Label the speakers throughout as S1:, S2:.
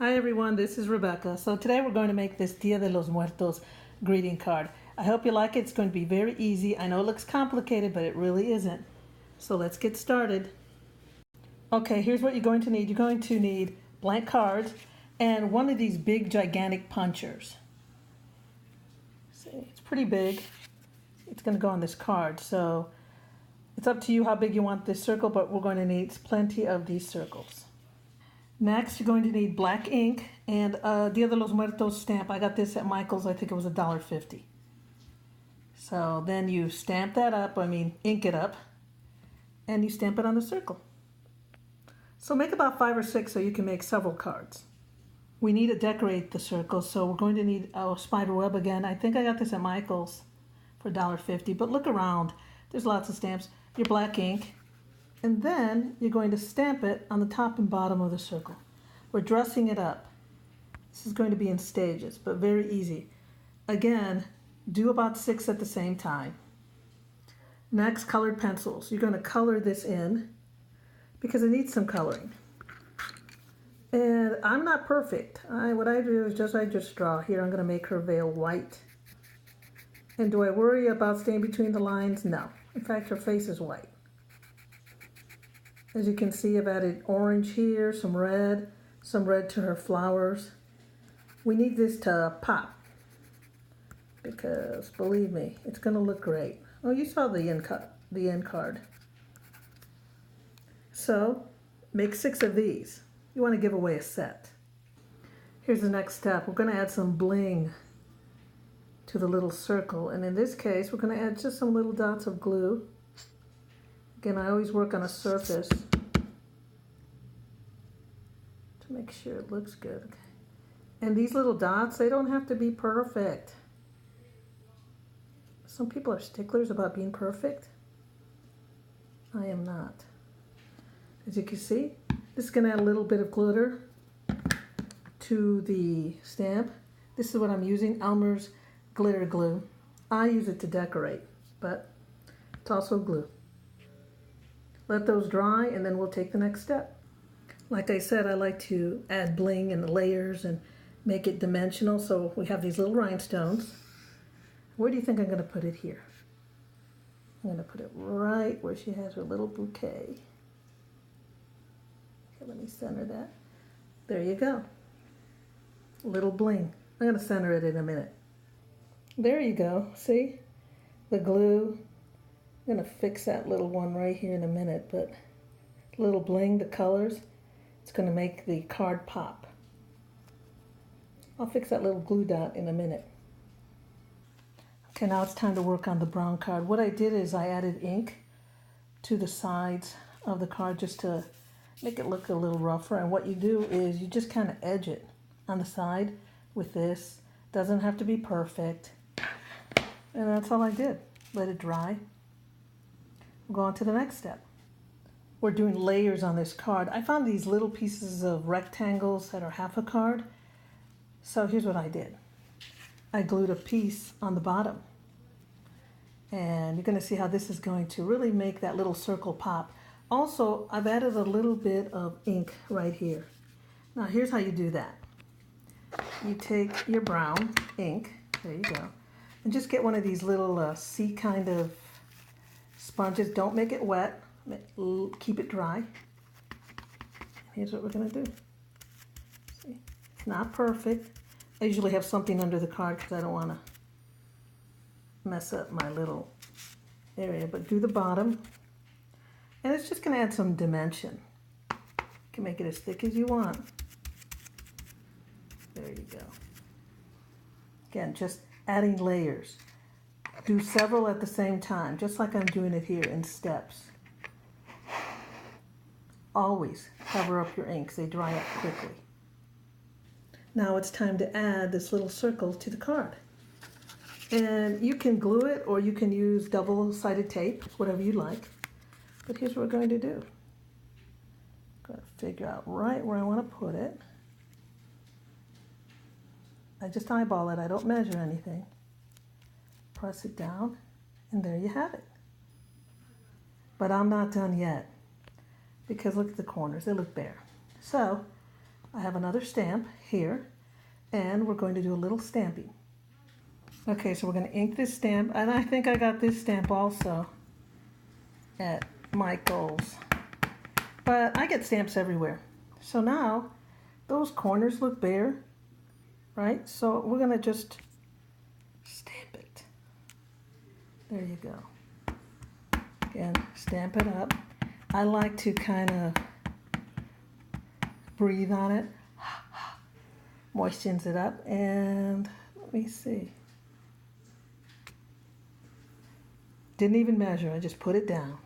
S1: Hi everyone, this is Rebecca. So today we're going to make this Dia de los Muertos greeting card. I hope you like it. It's going to be very easy. I know it looks complicated, but it really isn't. So let's get started. Okay, here's what you're going to need. You're going to need blank cards and one of these big gigantic punchers. See, it's pretty big. It's going to go on this card. So it's up to you how big you want this circle, but we're going to need plenty of these circles. Next, you're going to need black ink and a Dia de los Muertos stamp. I got this at Michael's. I think it was $1.50. So then you stamp that up, ink it up, and you stamp it on the circle. So make about 5 or 6 so you can make several cards. We need to decorate the circle, so we're going to need a spider web again. I think I got this at Michael's for $1.50, but look around. There's lots of stamps. Your black ink. And then you're going to stamp it on the top and bottom of the circle. We're dressing it up. This is going to be in stages, but very easy. Again, do about 6 at the same time. Next, colored pencils. You're going to color this in because it needs some coloring. And I'm not perfect. What I do is I just draw. Here I'm going to make her veil white. And do I worry about staying between the lines? No. In fact, her face is white. As you can see, I've added orange here, some red to her flowers. We need this to pop because, believe me, it's going to look great. Oh, you saw the end card. So, make 6 of these. You want to give away a set. Here's the next step. We're going to add some bling to the little circle, and in this case, we're going to add just some little dots of glue. Again, I always work on a surface to make sure it looks good. And these little dots, they don't have to be perfect. Some people are sticklers about being perfect. I am not. As you can see, this is going to add a little bit of glitter to the stamp. This is what I'm using, Elmer's glitter glue. I use it to decorate, but it's also glue. Let those dry and then we'll take the next step. Like I said, I like to add bling and layers and make it dimensional. So we have these little rhinestones. Where do you think I'm going to put it here? I'm going to put it right where she has her little bouquet. Okay, let me center that. There you go. Little bling. I'm going to center it in a minute. There you go. See? The glue. I'm going to fix that little one right here in a minute, but little bling, the colors, it's going to make the card pop. I'll fix that little glue dot in a minute. Okay, now it's time to work on the brown card. What I did is I added ink to the sides of the card just to make it look a little rougher. And what you do is you just kind of edge it on the side with this. Doesn't have to be perfect. And that's all I did. Let it dry. We'll go on to the next step. We're doing layers on this card. I found these little pieces of rectangles that are half a card. So here's what I did. I glued a piece on the bottom. And you're going to see how this is going to really make that little circle pop. Also, I've added a little bit of ink right here. Now here's how you do that. You take your brown ink, there you go, and just get one of these little C kind of sponges. Don't make it wet. Keep it dry. Here's what we're going to do. See, it's not perfect. I usually have something under the card because I don't want to mess up my little area. But do the bottom. And it's just going to add some dimension. You can make it as thick as you want. There you go. Again, just adding layers. Do several at the same time, just like I'm doing it here in steps. Always cover up your inks. They dry up quickly. Now it's time to add this little circle to the card. And you can glue it or you can use double-sided tape, whatever you like. But here's what we're going to do. I'm going to figure out right where I want to put it. I just eyeball it. I don't measure anything. Press it down, and there you have it. But I'm not done yet because look at the corners. They look bare. So I have another stamp here, and we're going to do a little stamping. Okay, so we're going to ink this stamp, and I think I got this stamp also at Michael's. But I get stamps everywhere. So now, those corners look bare, right? So we're going to just stamp it. There you go. Again, stamp it up. I like to kind of breathe on it. Moistens it up, and let me see. Didn't even measure, I just put it down.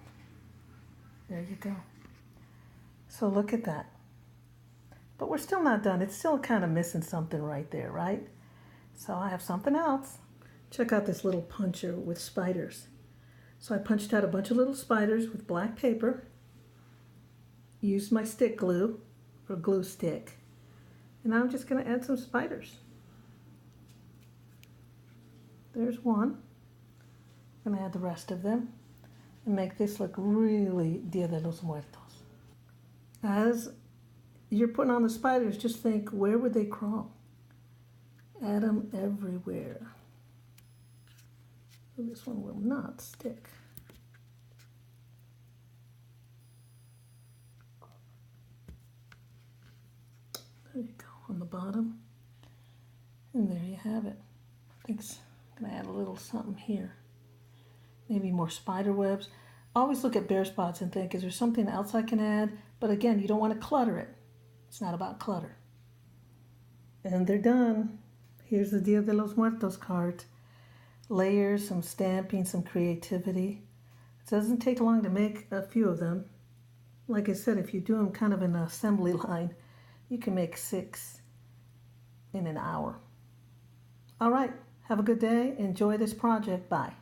S1: There you go. So look at that. But we're still not done. It's still kind of missing something right there, right? So I have something else. Check out this little puncher with spiders. So I punched out a bunch of little spiders with black paper. Used my stick glue, or glue stick. And now I'm just going to add some spiders. There's one. I'm going to add the rest of them and make this look really Dia de los Muertos. As you're putting on the spiders, just think, where would they crawl? Add them everywhere. So this one will not stick. There you go, on the bottom. And there you have it. I think I'm going to add a little something here. Maybe more spider webs. Always look at bare spots and think, is there something else I can add? But again, you don't want to clutter it. It's not about clutter. And they're done. Here's the Dia de los Muertos card. Layers, some stamping, some creativity. It doesn't take long to make a few of them. Like I said, if you do them kind of in an assembly line, you can make 6 in an hour. All right, have a good day. Enjoy this project. Bye.